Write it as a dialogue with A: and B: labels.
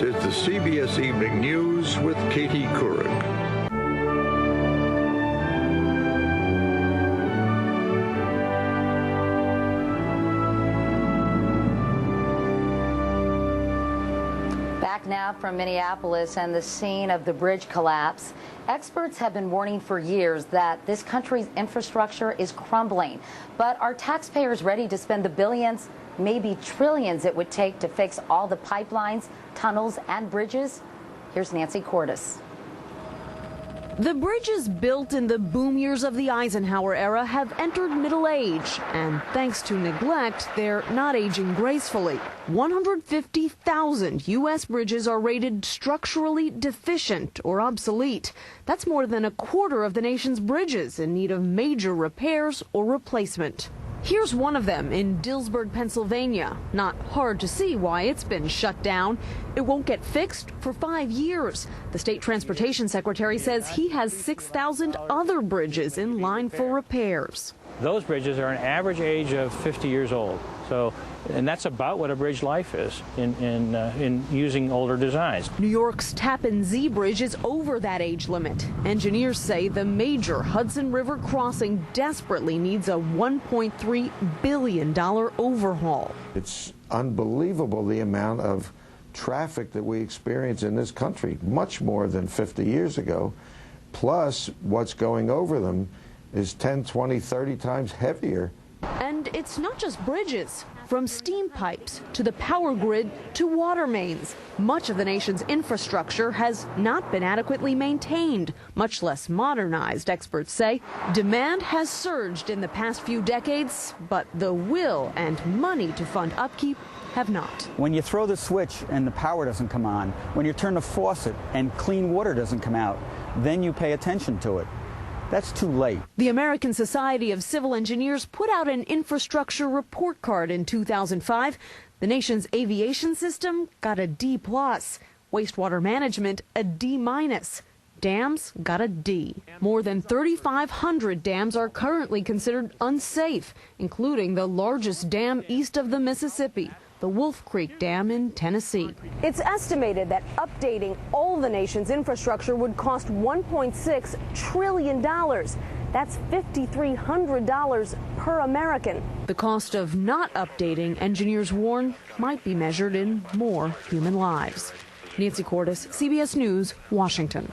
A: This is the CBS Evening News with Katie Couric.
B: Back now from Minneapolis and the scene of the bridge collapse. Experts have been warning for years that this country's infrastructure is crumbling. But are taxpayers ready to spend the billions, maybe trillions it would take to fix all the pipelines, tunnels, and bridges? Here's Nancy Cordes.
C: The bridges built in the boom years of the Eisenhower era have entered middle age, and thanks to neglect, they're not aging gracefully. 150,000 U.S. bridges are rated structurally deficient or obsolete. That's more than a quarter of the nation's bridges in need of major repairs or replacement. Here's one of them in Dillsburg, Pennsylvania. Not hard to see why it's been shut down. It won't get fixed for 5 years. The state transportation secretary says he has 6,000 other bridges in line for repairs.
D: Those bridges are an average age of 50 years old. And that's about what a bridge life is in using older designs.
C: New York's Tappan Zee Bridge is over that age limit. Engineers say the major Hudson River crossing desperately needs a $1.3 billion overhaul.
E: It's unbelievable the amount of traffic that we experience in this country, much more than 50 years ago. Plus, what's going over them is 10, 20, 30 times heavier.
C: And it's not just bridges. From steam pipes to the power grid to water mains, much of the nation's infrastructure has not been adequately maintained, much less modernized, experts say. Demand has surged in the past few decades, but the will and money to fund upkeep have not.
F: When you throw the switch and the power doesn't come on, when you turn the faucet and clean water doesn't come out, then you pay attention to it. That's too late.
C: The American Society of Civil Engineers put out an infrastructure report card in 2005. The nation's aviation system got a D+, wastewater management a D-. Dams got a D. More than 3,500 dams are currently considered unsafe, including the largest dam east of the Mississippi, the Wolf Creek Dam in Tennessee.
G: It's estimated that updating all the nation's infrastructure would cost $1.6 trillion. That's $5,300 per American.
C: The cost of not updating, engineers warn, might be measured in more human lives. Nancy Cordes, CBS News, Washington.